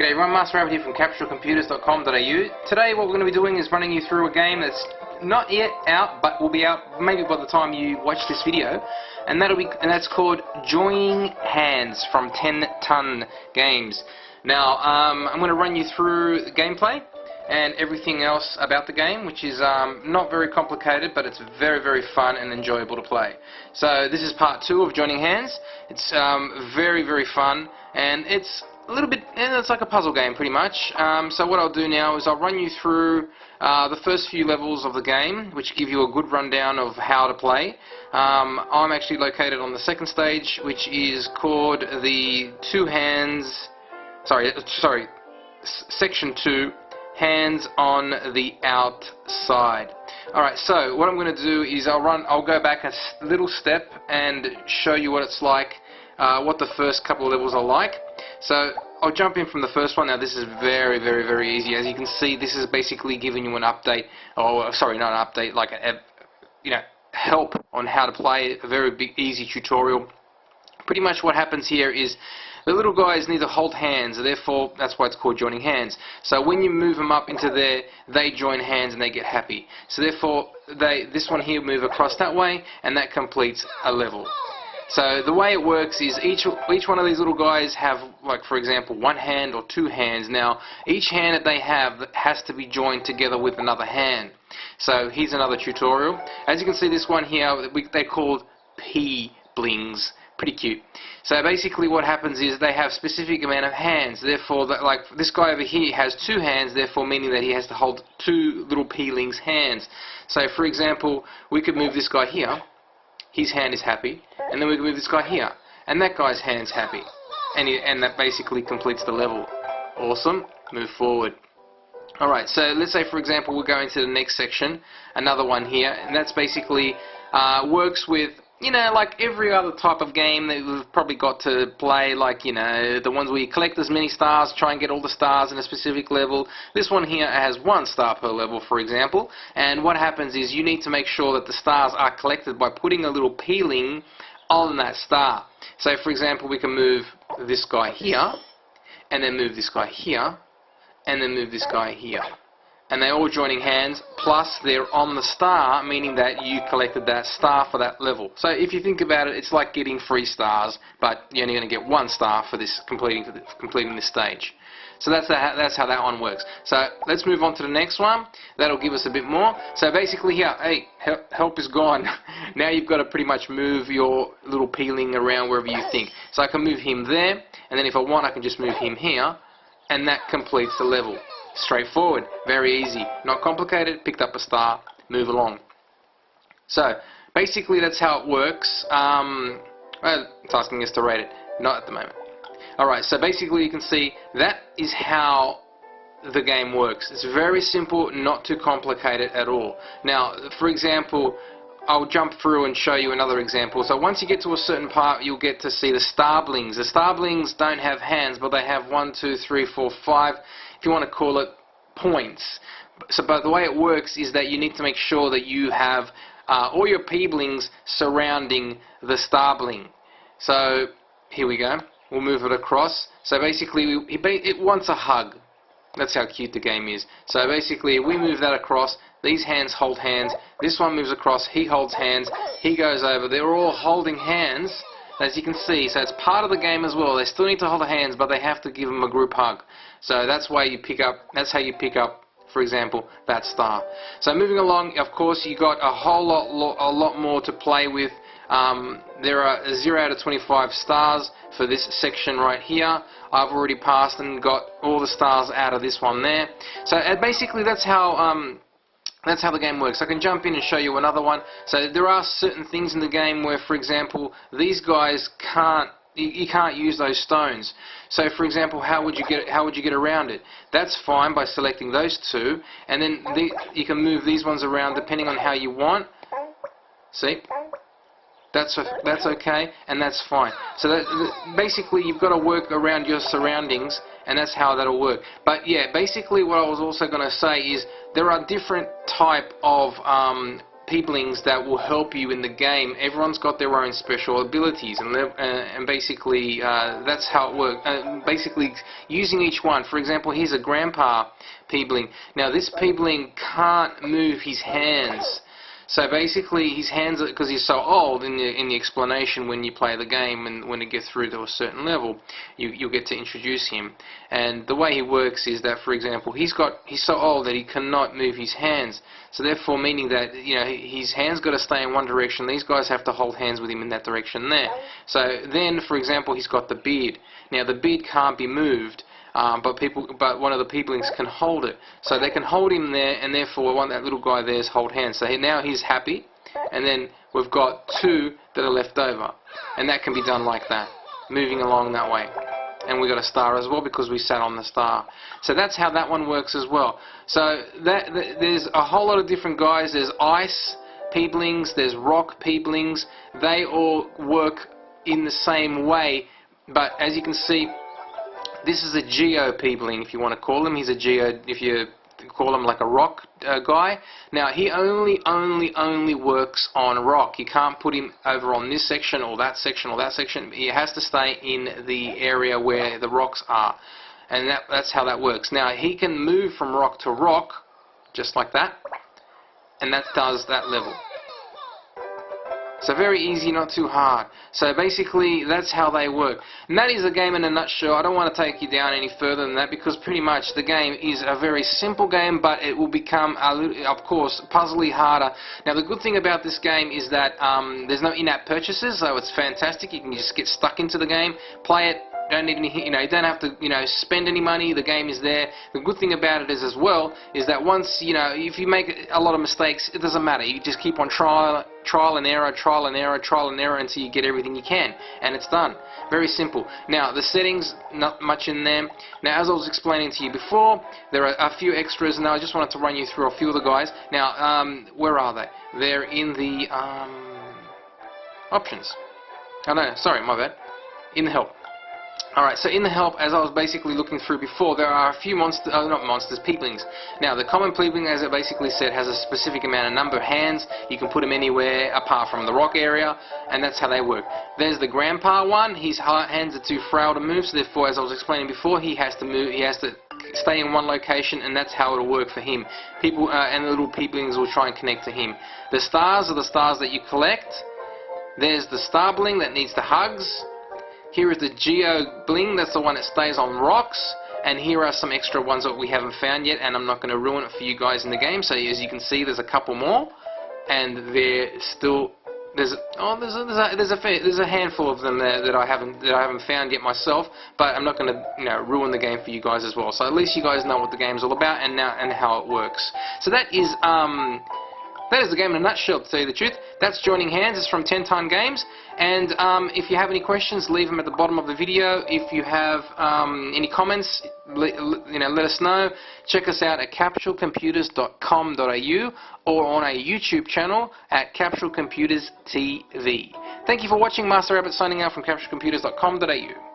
G'day everyone, MasterAbbott here from CapsuleComputers.com.au. Today what we're going to be doing is running you through a game that's not yet out, but will be out maybe by the time you watch this video, and that's called Joining Hands from 10 Ton Games. Now I'm going to run you through the gameplay and everything else about the game, which is not very complicated, but it's very fun and enjoyable to play. So this is part 2 of Joining Hands. It's very fun, and it's a little bit, it's like a puzzle game pretty much. So what I'll do now is I'll run you through the first few levels of the game, which give you a good rundown of how to play. I'm actually located on the second stage, which is called the Section 2, Hands on the Outside. Alright, so what I'm going to do is I'll go back a little step and show you what it's like, what the first couple of levels are like. So I'll jump in from the first one. Now this is very easy. As you can see, this is basically giving you an update, or sorry, not an update, like help on how to play, a very big easy tutorial. Pretty much what happens here is the little guys need to hold hands, therefore that's why it's called joining hands. So when you move them up into there, they join hands and they get happy. So therefore this one here move across that way, and that completes a level. So the way it works is each one of these little guys have, like for example, one hand or two hands. Now each hand that they have has to be joined together with another hand. So here's another tutorial. As you can see, this one here, they're called P-blings. Pretty cute. So basically what happens is they have specific amount of hands. Therefore, like this guy over here has two hands, therefore meaning that he has to hold two little P-lings hands. So for example, we could move this guy here. His hand is happy, and then we can move this guy here, and that guy's hand's happy, and that basically completes the level. Awesome. Move forward. Alright, so let's say for example we'll go into the next section, another one here, and that's basically works with, like every other type of game that we've probably got to play, like, the ones where you collect as many stars, try and get all the stars in a specific level. This one here has 1 star per level, for example, and what happens is you need to make sure that the stars are collected by putting a little peeling on that star. So for example, we can move this guy here, and then move this guy here, and then move this guy here. And they're all joining hands, plus they're on the star, meaning that you collected that star for that level. So if you think about it, it's like getting 3 stars, but you're only going to get 1 star for this completing this stage. So that's how that one works. So let's move on to the next one. That'll give us a bit more. So basically here, hey, help is gone. Now you've got to pretty much move your little peeling around wherever you think. So I can move him there, and then if I want, I can just move him here, and that completes the level. Straightforward, very easy, not complicated. Picked up a star, move along. So basically that's how it works. Well, it's asking us to rate it, not at the moment. Alright, so basically you can see that is how the game works. It's very simple, not too complicated at all. Now, for example, I'll jump through and show you another example. So once you get to a certain part, you'll get to see the starblings. The starblings don't have hands, but they have 1, 2, 3, 4, 5, if you want to call it, points. So, but the way it works is that you need to make sure that you have all your P-blings surrounding the starbling. So here we go. We'll move it across. So basically, it wants a hug. That's how cute the game is. So basically, we move that across. These hands hold hands. This one moves across. He holds hands. He goes over. They're all holding hands, as you can see. So it's part of the game as well. They still need to hold hands, but they have to give them a group hug. So that's why you pick up. That's how you pick up, for example, that star. So moving along, of course, you got a whole lot more to play with. There are 0 out of 25 stars for this section right here. I've already passed and got all the stars out of this one there. So basically that's how the game works. I can jump in and show you another one. So there are certain things in the game where, for example, these guys you can't use those stones. So for example, how would you get around it? That's fine by selecting those two, and then you can move these ones around depending on how you want. See? That's okay, and that's fine. So basically you've got to work around your surroundings, and that's how that'll work. But yeah, basically what I was also going to say is there are different type of peoplings that will help you in the game. Everyone's got their own special abilities, and basically that's how it works. Basically, using each one. For example, here's a grandpa peebling. Now this peebling can't move his hands. So basically, his hands, because he's so old, in the explanation when you play the game and when you get through to a certain level, you'll get to introduce him. And the way he works is that, for example, he's so old that he cannot move his hands. So therefore, meaning that his hands got to stay in one direction. These guys have to hold hands with him in that direction there. So then, for example, he's got the beard. Now the beard can't be moved. But one of the peoplings can hold it, so they can hold him there, and therefore that little guy there's hold hands. So now he's happy, and then we've got two that are left over, and that can be done like that, moving along that way. And we got a star as well because we sat on the star. So that's how that one works as well. So there's a whole lot of different guys. There's ice peoplings, there's rock peoplings. They all work in the same way, but as you can see, this is a geo peopling, if you want to call him. He's a geo, if you call him like a rock guy. Now he only works on rock. You can't put him over on this section or that section or that section. He has to stay in the area where the rocks are, and that's how that works. Now he can move from rock to rock, just like that, and that does that level. So very easy, not too hard. So basically, that's how they work. And that is the game in a nutshell. I don't want to take you down any further than that because pretty much the game is a very simple game, but it will become, of course, puzzly harder. Now the good thing about this game is that there's no in-app purchases, so it's fantastic. You can just get stuck into the game, play it. Don't need any, you don't have to, spend any money. The game is there. The good thing about it is as well is that once, if you make a lot of mistakes, it doesn't matter. You just keep on trial and error until you get everything you can, and it's done. Very simple. Now the settings, not much in there. Now as I was explaining to you before, there are a few extras, and I just wanted to run you through a few of the guys. Now where are they? They're in the options. Oh no, sorry, my bad. In the help. Alright, so in the help, as I was basically looking through before, there are a few peoplings. Now, the common peopling, as it basically said, has a specific number of hands. You can put them anywhere apart from the rock area, and that's how they work. There's the grandpa one. His hands are too frail to move, so therefore, as I was explaining before, he has to move. He has to stay in one location, and that's how it'll work for him. People and the little peoplings will try and connect to him. The stars are the stars that you collect. There's the star bling that needs the hugs. Here is the Geo Bling, that's the one that stays on rocks, and here are some extra ones that we haven't found yet, and I'm not going to ruin it for you guys in the game. So as you can see, there's a couple more, and there's a handful of them there that I haven't found yet myself, but I'm not going to ruin the game for you guys as well. So at least you guys know what the game's all about and how it works. So that is the game in a nutshell, to tell you the truth. That's Joining Hands. It's from 10 Ton Games. And if you have any questions, leave them at the bottom of the video. If you have any comments, let us know. Check us out at capsulecomputers.com.au or on our YouTube channel at Capsule Computers TV. Thank you for watching. MasterAbbott signing out from capsulecomputers.com.au.